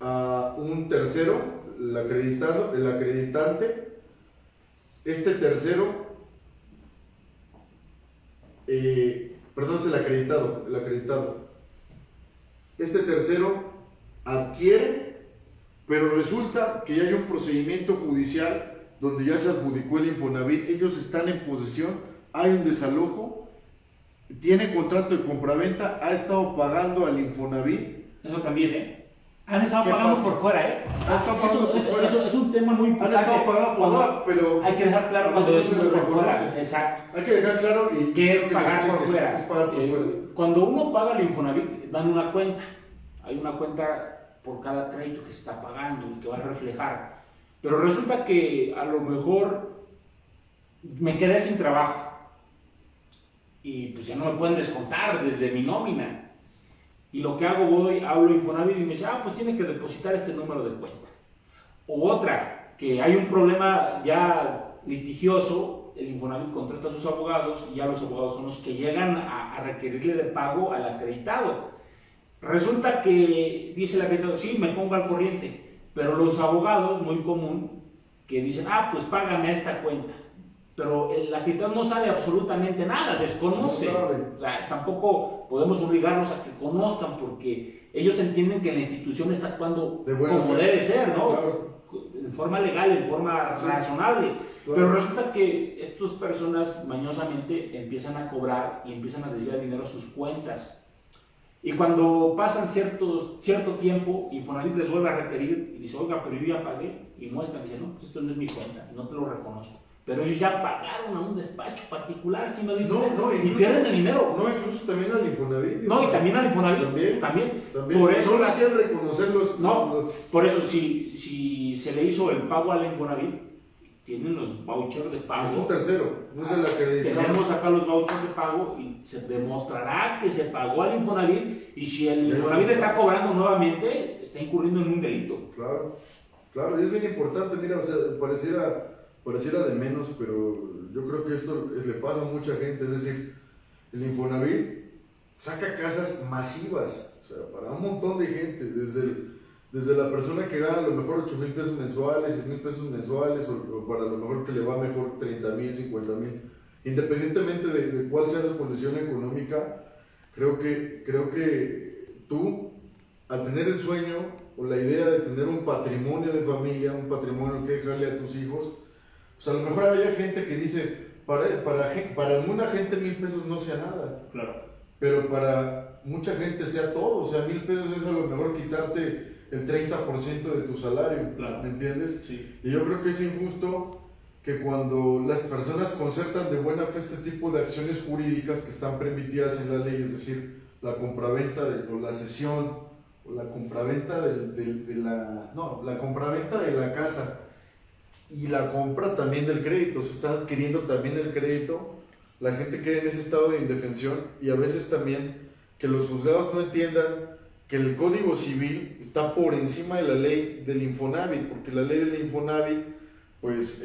a un tercero, el acreditante. Este tercero, perdón, es el acreditado. Este tercero adquiere, pero resulta que ya hay un procedimiento judicial donde ya se adjudicó el Infonavit, ellos están en posesión, hay un desalojo, tiene contrato de compraventa, ha estado pagando al Infonavit. Eso también, Han estado pagando por fuera, Eso es un tema muy importante. Han estado pagando por fuera, pero hay que dejar claro cuando decimos por fuera. Exacto. Hay que dejar claro que es pagar por fuera. Cuando uno paga el Infonavit, dan una cuenta. Hay una cuenta por cada crédito que se está pagando y que va a reflejar. Pero resulta que a lo mejor me quedé sin trabajo y pues ya no me pueden descontar desde mi nómina. Y lo que hago, hablo Infonavit y me dice, pues tiene que depositar este número de cuenta. O otra, que hay un problema ya litigioso, el Infonavit contrata a sus abogados y ya los abogados son los que llegan a requerirle de pago al acreditado. Resulta que dice el acreditado, sí, me pongo al corriente, pero los abogados, muy común, que dicen, pues págame esta cuenta. Pero el acreditado no sabe absolutamente nada, desconoce. No sabe. O sea, tampoco podemos obligarlos a que conozcan porque ellos entienden que la institución está actuando como debe ser, ¿no? Claro. En forma legal, en forma razonable. Claro. Pero resulta que estas personas mañosamente empiezan a cobrar y empiezan a desviar dinero a sus cuentas. Y cuando pasan cierto tiempo, Infonavit les vuelve a requerir y dice, oiga, pero yo ya pagué. Y muestran, dice, no, pues esto no es mi cuenta, no te lo reconozco. Pero ellos ya pagaron a un despacho particular, ¿sí me dices? Y pierden el dinero. No, incluso también al Infonavit. No, y también al Infonavit. También. Por eso no quieren reconocer por eso, si se le hizo el pago al Infonavit, tienen los vouchers de pago. Es un tercero, no se le acreditamos. Tenemos acá los vouchers de pago y se demostrará que se pagó al Infonavit, y si el Infonavit está cobrando nuevamente, está incurriendo en un delito. Claro, y es bien importante, mira, o sea, pareciera de menos, pero yo creo que esto le pasa a mucha gente, es decir, el Infonavit saca casas masivas, o sea, para un montón de gente, desde la persona que gana a lo mejor 8,000 pesos mensuales, 6,000 pesos mensuales, o para lo mejor que le va mejor 30,000, 50,000, independientemente de cuál sea su condición económica. Creo que tú, al tener el sueño o la idea de tener un patrimonio de familia, un patrimonio que dejarle a tus hijos, pues a lo mejor hay gente que dice, para alguna gente 1,000 pesos no sea nada. Claro. pero para mucha gente sea todo, o sea, 1,000 pesos es a lo mejor quitarte el 30% de tu salario, Claro. ¿me entiendes? Sí. Y yo creo que es injusto que cuando las personas concertan de buena fe este tipo de acciones jurídicas que están permitidas en la ley, es decir, la compraventa o la cesión o la compraventa la compraventa de la casa y la compra también del crédito, se está adquiriendo también el crédito, la gente queda en ese estado de indefensión y a veces también que los juzgados no entiendan que el Código Civil está por encima de la ley del Infonavit, porque la ley del Infonavit pues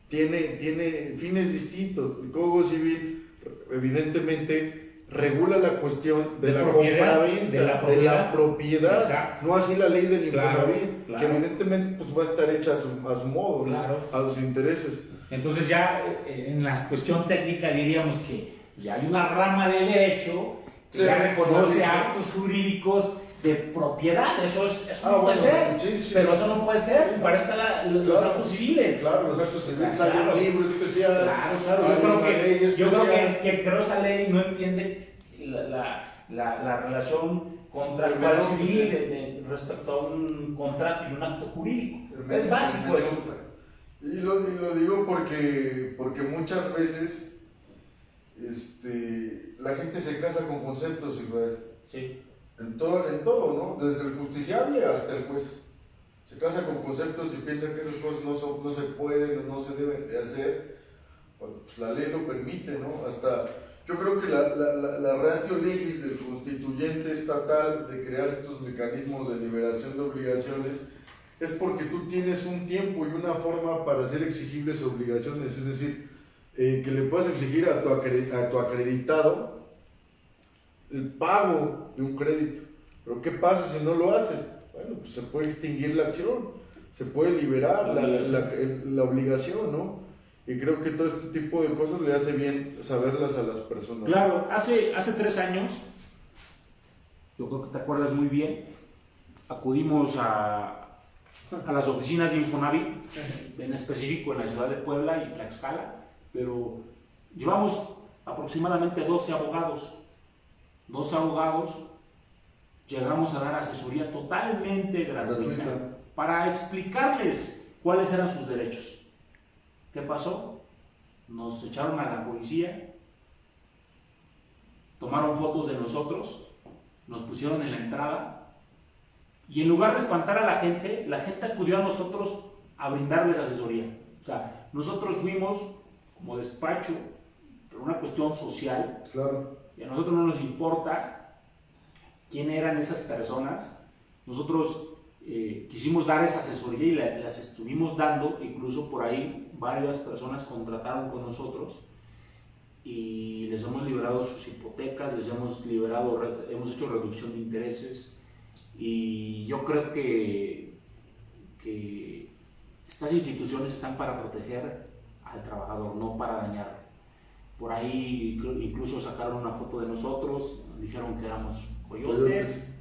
tiene fines distintos. El Código Civil evidentemente regula la cuestión de la compraventa, de la propiedad, exacto, no así la ley del Infonavit, claro. que evidentemente pues va a estar hecha a su modo, claro, ¿no? A los intereses. Entonces ya en la cuestión técnica diríamos que ya hay una rama del derecho que Sí, ya reconoce sí. actos jurídicos de propiedad, eso no puede bueno, ser, sí, pero sí. eso no puede ser, para eso están los actos civiles. Claro, los actos civiles, Claro. hay un libro especial, Claro, hay una ley yo creo especial. que quien creó esa ley no entiende la relación contractual civil respecto a un contrato y un acto jurídico. Es básico eso. Y lo digo porque muchas veces la gente se casa con conceptos, Israel. Sí. En todo, ¿no? Desde el justiciable hasta el juez. Se casa con conceptos y piensa que esas cosas no se pueden o no se deben de hacer. Bueno, pues la ley lo permite, ¿no? Hasta, yo creo que la ratio legis del constituyente estatal de crear estos mecanismos de liberación de obligaciones es porque tú tienes un tiempo y una forma para hacer exigibles obligaciones, es decir, que le puedas exigir a tu acreditado el pago de un crédito. Pero ¿qué pasa si no lo haces? Bueno, pues se puede extinguir la acción, se puede liberar la obligación, ¿no? Y creo que todo este tipo de cosas le hace bien saberlas a las personas. Claro, hace 3 años, yo creo que te acuerdas muy bien, acudimos a las oficinas de Infonavit, en específico en la ciudad de Puebla y Tlaxcala, pero llevamos aproximadamente 12 abogados. 12 abogados, llegamos a dar asesoría totalmente gratuita para explicarles cuáles eran sus derechos. ¿Qué pasó? Nos echaron a la policía, tomaron fotos de nosotros, nos pusieron en la entrada y en lugar de espantar a la gente acudió a nosotros a brindarles asesoría. O sea, nosotros fuimos como despacho por una cuestión social. Claro. Y a nosotros no nos importa quién eran esas personas. Nosotros quisimos dar esa asesoría y las estuvimos dando, incluso por ahí varias personas contrataron con nosotros y les hemos liberado sus hipotecas, hemos hecho reducción de intereses y yo creo que estas instituciones están para proteger al trabajador, no para dañarlo. Por ahí incluso sacaron una foto de nosotros, dijeron que éramos coyotes,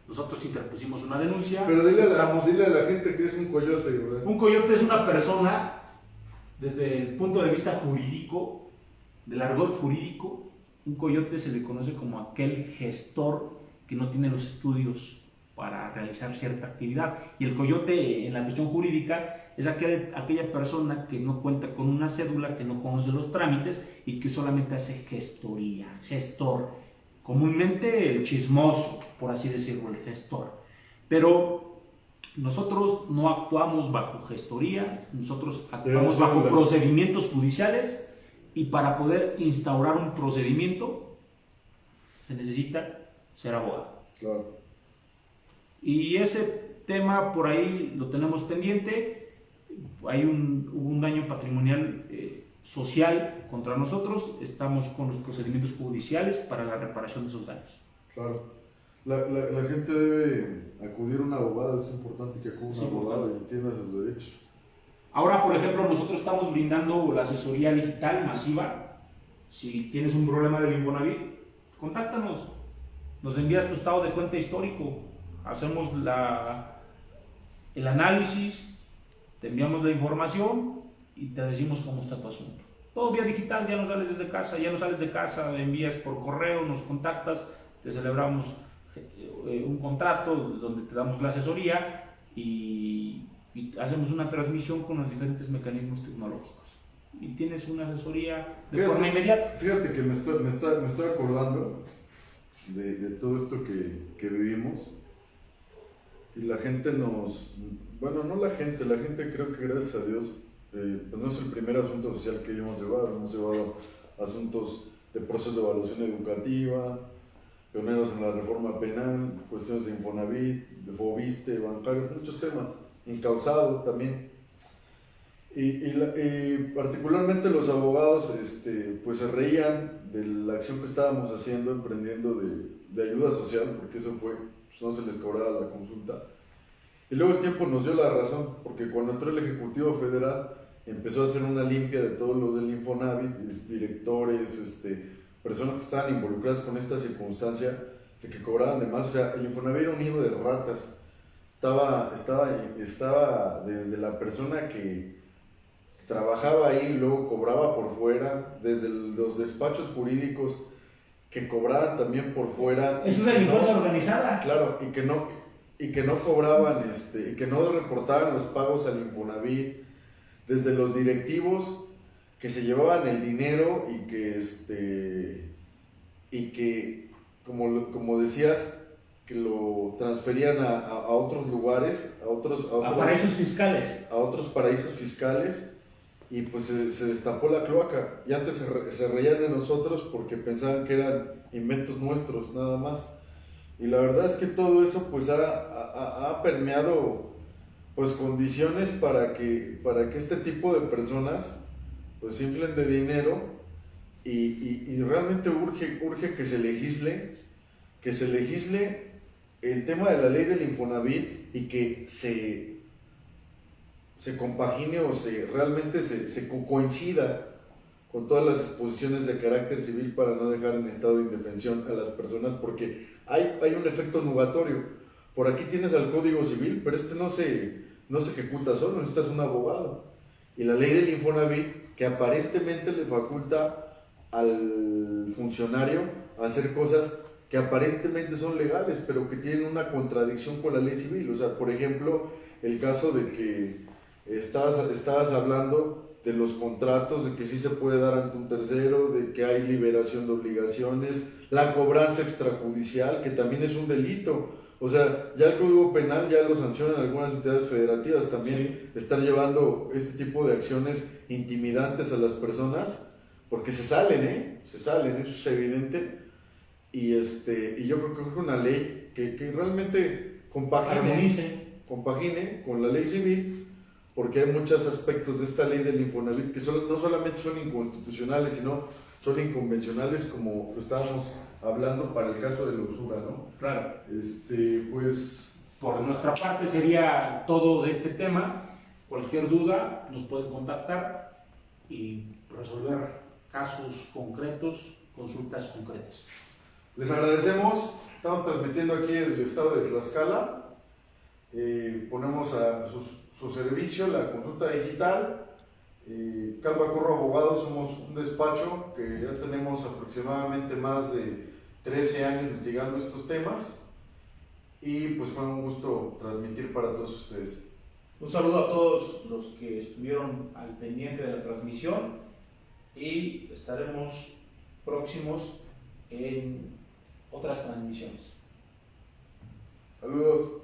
nosotros interpusimos una denuncia. Pero dile a la gente que es un coyote, ¿verdad? Un coyote es una persona, desde el punto de vista jurídico, del argot jurídico, un coyote se le conoce como aquel gestor que no tiene los estudios para realizar cierta actividad. Y el coyote en la cuestión jurídica es aquella persona que no cuenta con una cédula, que no conoce los trámites y que solamente hace gestoría, gestor. Comúnmente el chismoso, por así decirlo, el gestor. Pero nosotros no actuamos bajo gestorías, nosotros actuamos bajo procedimientos judiciales y para poder instaurar un procedimiento se necesita ser abogado. Claro. Y ese tema por ahí lo tenemos pendiente. Hubo un daño patrimonial social contra nosotros. Estamos con los procedimientos judiciales para la reparación de esos daños. Claro. La gente debe acudir a un abogado, es importante que acuda a un abogado y entienda sus derechos. Ahora, por ejemplo, nosotros estamos brindando la asesoría digital masiva. Si tienes un problema del Infonavit, contáctanos. Nos envías tu estado de cuenta histórico. Hacemos el análisis, te enviamos la información y te decimos cómo está tu asunto. Todo vía digital, ya no sales desde casa, ya no sales de casa, envías por correo, nos contactas, te celebramos un contrato donde te damos la asesoría y hacemos una transmisión con los diferentes mecanismos tecnológicos. Y tienes una asesoría de forma inmediata. Fíjate que me estoy acordando de todo esto que vivimos. Y la gente bueno, no la gente creo que gracias a Dios, pues no es el primer asunto social que hemos llevado asuntos de procesos de evaluación educativa, pioneros en la reforma penal, cuestiones de Infonavit, de Fobiste, bancarios, muchos temas, incausado también. Y particularmente los abogados pues se reían de la acción que estábamos haciendo, emprendiendo de ayuda social, porque eso fue, pues no se les cobraba la consulta. Y luego el tiempo nos dio la razón, porque cuando entró el Ejecutivo Federal empezó a hacer una limpia de todos los del Infonavit, directores, personas que estaban involucradas con esta circunstancia de que cobraban de más. O sea, el Infonavit era un nido de ratas. Estaba desde la persona que trabajaba ahí, luego cobraba por fuera, desde los despachos jurídicos que cobraban también por fuera. Eso es delincuencia organizada. Claro, y que no cobraban, y que no reportaban los pagos al Infonavit, desde los directivos que se llevaban el dinero y que como decías, que lo transferían a otros lugares, a paraísos fiscales. A otros paraísos fiscales, y pues se destapó la cloaca. Y antes se reían de nosotros porque pensaban que eran inventos nuestros, nada más. Y la verdad es que todo eso pues ha permeado pues condiciones para que este tipo de personas pues se inflen de dinero y realmente urge que se legisle el tema de la ley del Infonavit y que se compagine o realmente se coincida con todas las disposiciones de carácter civil para no dejar en estado de indefensión a las personas, porque hay un efecto nugatorio. Por aquí tienes al Código Civil, pero no se ejecuta solo, necesitas un abogado. Y la ley del Infonavit, que aparentemente le faculta al funcionario a hacer cosas que aparentemente son legales, pero que tienen una contradicción con la ley civil. O sea, por ejemplo, el caso de que estabas hablando de los contratos, de que sí se puede dar ante un tercero, de que hay liberación de obligaciones, la cobranza extrajudicial, que también es un delito. O sea, ya el Código Penal ya lo sancionan algunas entidades federativas también, sí, estar llevando este tipo de acciones intimidantes a las personas, porque se salen, eso es evidente. Y yo creo que es una ley que realmente compagine con la ley civil, porque hay muchos aspectos de esta ley del Infonavit que no solamente son inconstitucionales, sino son inconvencionales, como lo estábamos hablando para el caso de la usura, ¿no? Claro. Pues por nuestra parte sería todo de este tema. Cualquier duda nos pueden contactar y resolver casos concretos, consultas concretas. Les agradecemos. Estamos transmitiendo aquí el estado de Tlaxcala. Ponemos a su servicio la consulta digital. Calva Corro Abogados, somos un despacho que ya tenemos aproximadamente más de 13 años litigando estos temas, y pues fue un gusto transmitir para todos ustedes. Un saludo a todos los que estuvieron al pendiente de la transmisión, y estaremos próximos en otras transmisiones. Saludos.